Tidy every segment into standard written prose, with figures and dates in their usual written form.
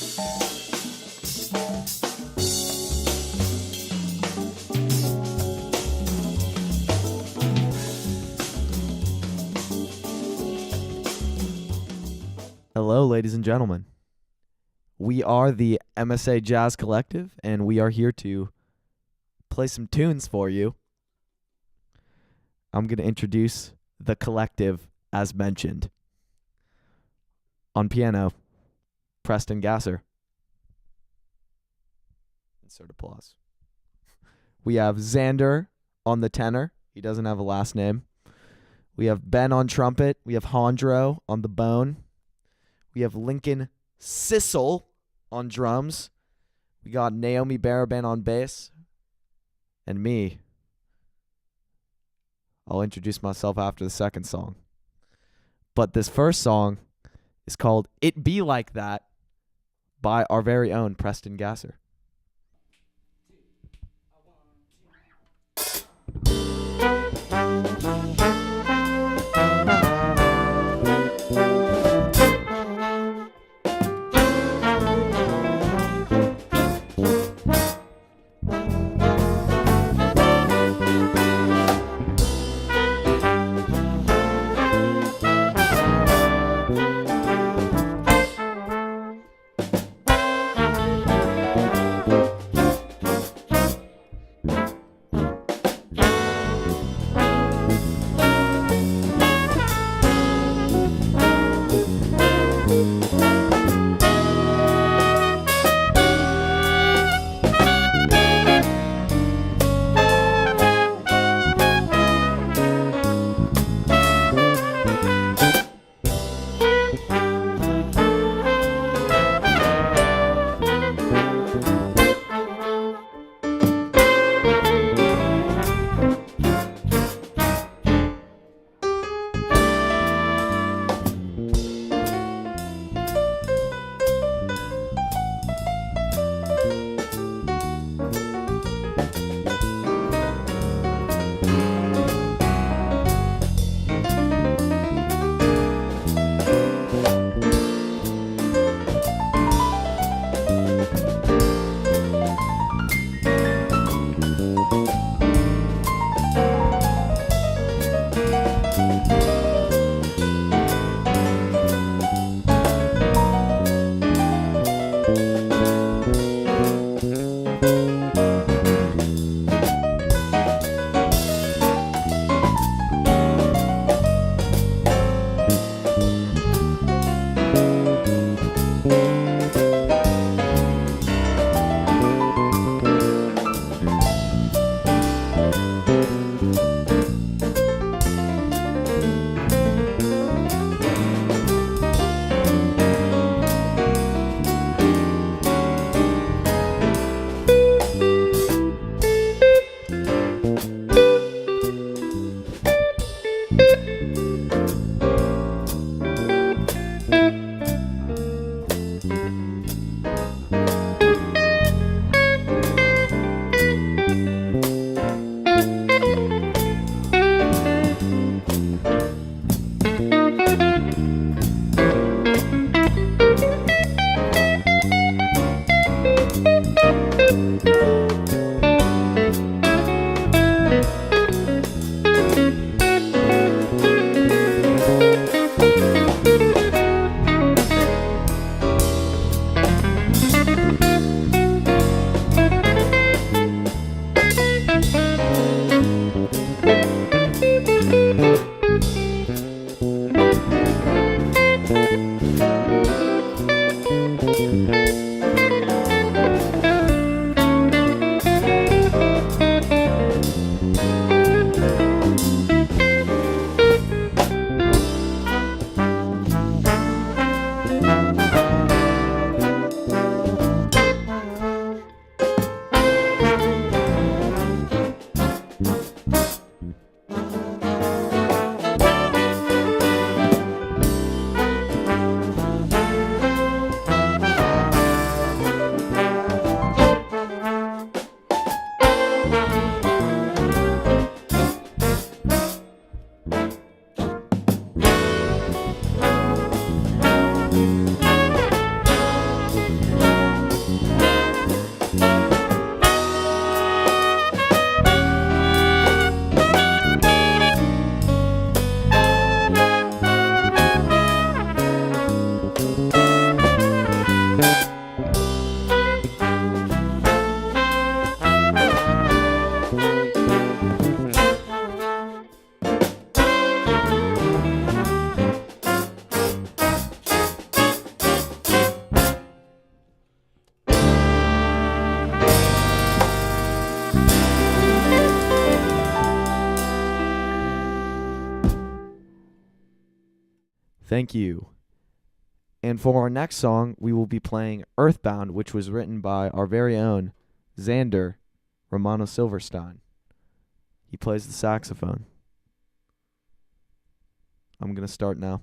Hello, ladies and gentlemen. We are the MSA Jazz Collective, and we are here to play some tunes for you. I'm going to introduce the collective as mentioned. On piano, Preston Gasser. Insert applause. We have Xander on the tenor. He doesn't have a last name. We have Ben on trumpet. We have Hondro on the bone. We have Lincoln Sissel on drums. We got Naomi Baraban on bass. And me. I'll introduce myself after the second song. But this first song is called It Be Like That by our very own Preston Gasser. Thank you. And for our next song, we will be playing Earthbound, which was written by our very own Xander Romano Silverstein. He plays the saxophone. I'm going to start now.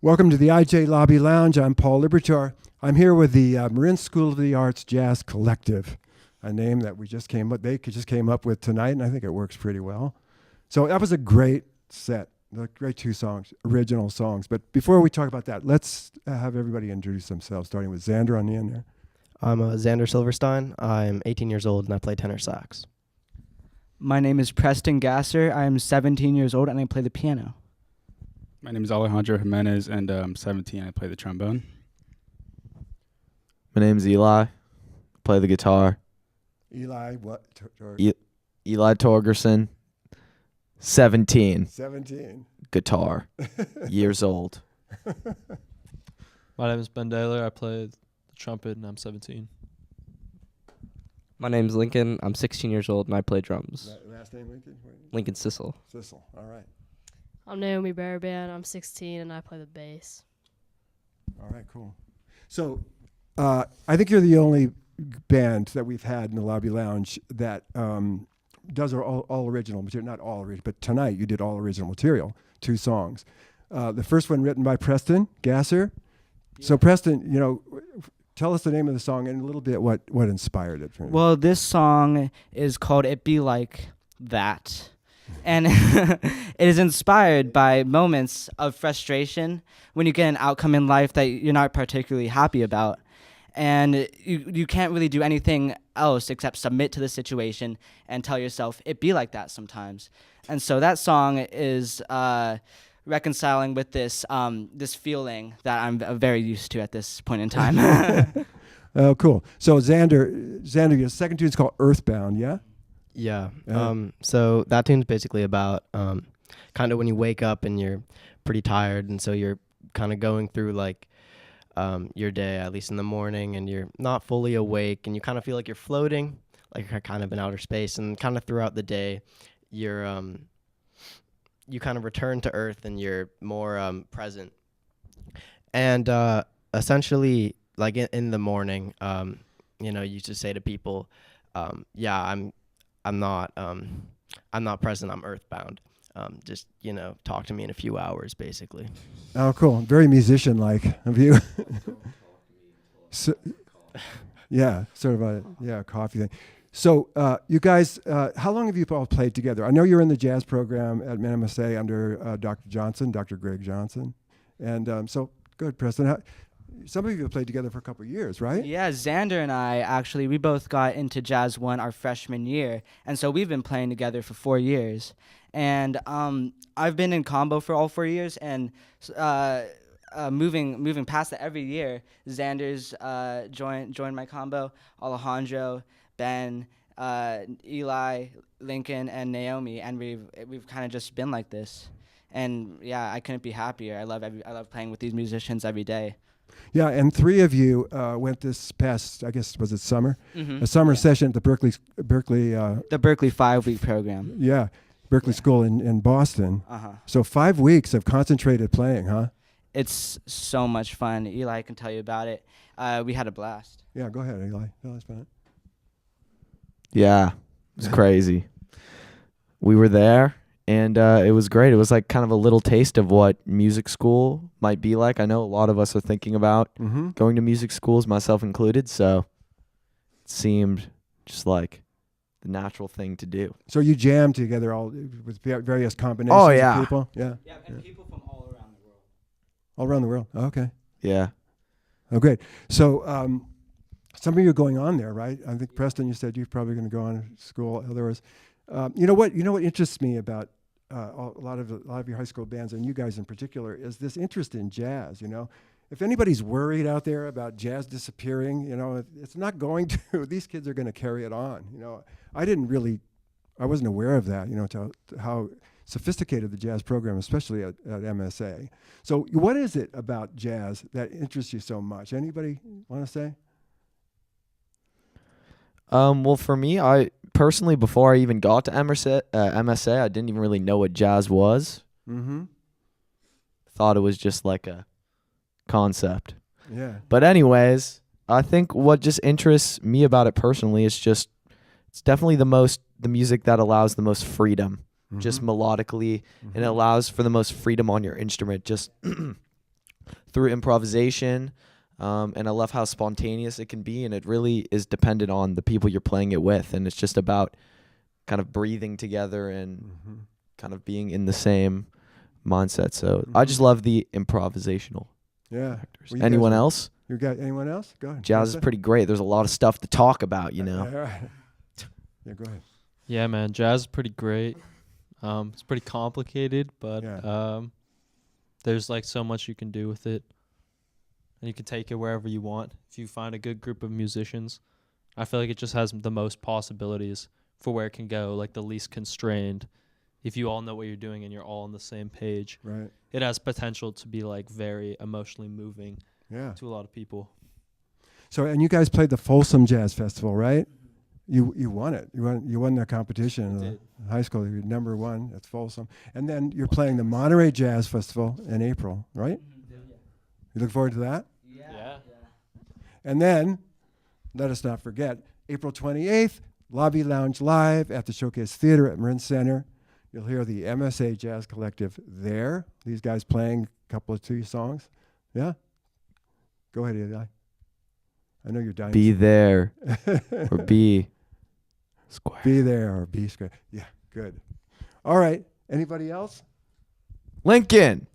Welcome to the IJ Lobby Lounge. I'm Paul Libertor. I'm here with the Marin School of the Arts Jazz Collective, a name that they just came up with tonight, and I think it works pretty well. So that was a great set, great two songs, original songs. But before we talk about that, let's have everybody introduce themselves, starting with Xander on the end there. I'm Xander Silverstein. I'm 18 years old and I play tenor sax. My name is Preston Gasser. I'm 17 years old and I play the piano. My name is Alejandro Jimenez, and I'm 17. I play the trombone. My name's Eli. Play the guitar. Eli, what? Eli Torgerson. 17. 17. Guitar. Years old. My name is Ben Daler. I play the trumpet, and I'm 17. My name's Lincoln. I'm 16 years old, and I play drums. Last name, Lincoln? Lincoln Sissel. Sissel, all right. I'm Naomi Baraban. I'm 16 and I play the bass. All right, cool. So I think you're the only band that we've had in the Lobby Lounge that does all original material. Not all original, but tonight you did all original material, 2 songs. The first one written by Preston Gasser. Yeah. So Preston, tell us the name of the song and a little bit what inspired it. Well, this song is called It Be Like That. And it is inspired by moments of frustration when you get an outcome in life that you're not particularly happy about. And you can't really do anything else except submit to the situation and tell yourself, it be like that sometimes. And so that song is reconciling with this feeling that I'm very used to at this point in time. Oh, cool. So Xander, your second tune is called Earthbound, yeah? Yeah. So that tune's basically about kind of when you wake up and you're pretty tired, and so you're kind of going through like your day, at least in the morning, and you're not fully awake, and you kind of feel like you're floating, like you're kind of in outer space, and kind of throughout the day, you're you kind of return to Earth, and you're more present. And essentially, like in the morning, you just say to people, I'm not present. I'm earthbound. Just talk to me in a few hours, basically. Oh, cool. Very musician-like of you. So, yeah, sort of a coffee thing. So, you guys, how long have you all played together? I know you're in the jazz program at MSA under Dr. Greg Johnson, and so go ahead, Preston. Some of you have played together for a couple of years, right? Yeah, Xander and I, actually, we both got into Jazz 1 our freshman year, and so we've been playing together for 4 years. And I've been in combo for all 4 years, and moving past that every year, Xander's joined my combo, Alejandro, Ben, Eli, Lincoln, and Naomi, and we've kind of just been like this. And yeah, I couldn't be happier. I love playing with these musicians every day. Yeah, and 3 of you went this past, I guess, was it summer? Mm-hmm. A summer session at the Berkeley. The Berkeley 5-week program. Yeah, Berkeley School in Boston. Uh-huh. So 5 weeks of concentrated playing, huh? It's so much fun. Eli can tell you about it. We had a blast. Yeah, go ahead, Eli. Tell us about it. Yeah, it was crazy. We were there, and it was great. It was like kind of a little taste of what music school might be like. I know a lot of us are thinking about going to music schools, myself included, so it seemed just like the natural thing to do. So you jammed together all with various combinations of people? Yeah. Yeah, and people from all around the world. All around the world. Oh, okay. Yeah. Oh, great. So some of you are going on there, right? I think, Preston, you said you're probably going to go on to school. Otherwise, you know what interests me about a lot of your high school bands, and you guys in particular, is this interest in jazz. If anybody's worried out there about jazz disappearing, it's not going to. These kids are going to carry it on. I wasn't aware of that. To how sophisticated the jazz program, especially at MSA. So, what is it about jazz that interests you so much? Anybody want to say? Well, for me, I personally, before I even got to MSA, I didn't even really know what jazz was. Mm-hmm. Thought it was just like a concept. Yeah. But anyways, I think what just interests me about it personally is just, it's definitely the music that allows the most freedom, just melodically, and it allows for the most freedom on your instrument, just through improvisation. And I love how spontaneous it can be, and it really is dependent on the people you're playing it with, and it's just about kind of breathing together and kind of being in the same mindset. So I just love the improvisational Yeah. factors. Well, you Anyone guys are- else? You got anyone else? Go ahead. Jazz is pretty great. There's a lot of stuff to talk about, you know. All right. Yeah, go ahead. Yeah, man, jazz is pretty great. It's pretty complicated, but Yeah. there's like so much you can do with it, and you can take it wherever you want. If you find a good group of musicians, I feel like it just has the most possibilities for where it can go, like the least constrained. If you all know what you're doing and you're all on the same page, Right. it has potential to be like very emotionally moving Yeah. to a lot of people. So, and you guys played the Folsom Jazz Festival, right? You won it. You won the competition in did. high school. You're number 1 at Folsom, and then you're playing the Monterey Jazz Festival in April, right? You look forward to that. Yeah. And then, let us not forget, April 28th, Lobby Lounge Live at the Showcase Theater at Marin Center. You'll hear the MSA Jazz Collective there. These guys playing a couple of 2 songs. Yeah. Go ahead, Eli. I know you're dying. Be there or be square. Be there or be square. Yeah, good. All right. Anybody else? Lincoln.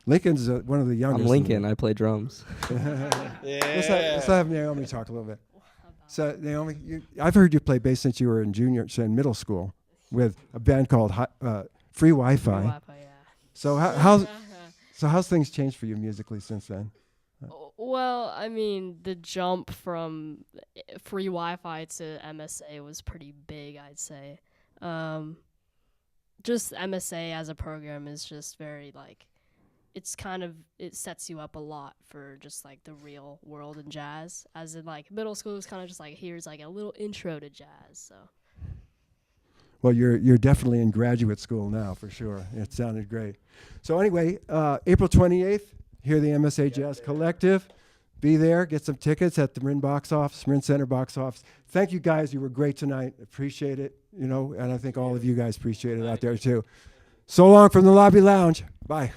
Lincoln's one of the youngest. I'm Lincoln. I play drums. Let's have Naomi talk a little bit. So, Naomi, I've heard you play bass since you were in middle school with a band called Free Wi-Fi. Wi-Fi, yeah. So how's things changed for you musically since then? Well, I mean, the jump from free Wi-Fi to MSA was pretty big, I'd say. Just MSA as a program is just very, like, it sets you up a lot for just, like, the real world in jazz. As in, like, middle school is kind of just, like, here's, like, a little intro to jazz, so. Well, you're definitely in graduate school now, for sure. It sounded great. So anyway, April 28th, hear the MSA Jazz Collective. Be there. Get some tickets at the Marin box office, Marin Center box office. Thank you, guys. You were great tonight. Appreciate it. And I think all of you guys appreciate it out there, too. So long from the Lobby Lounge. Bye.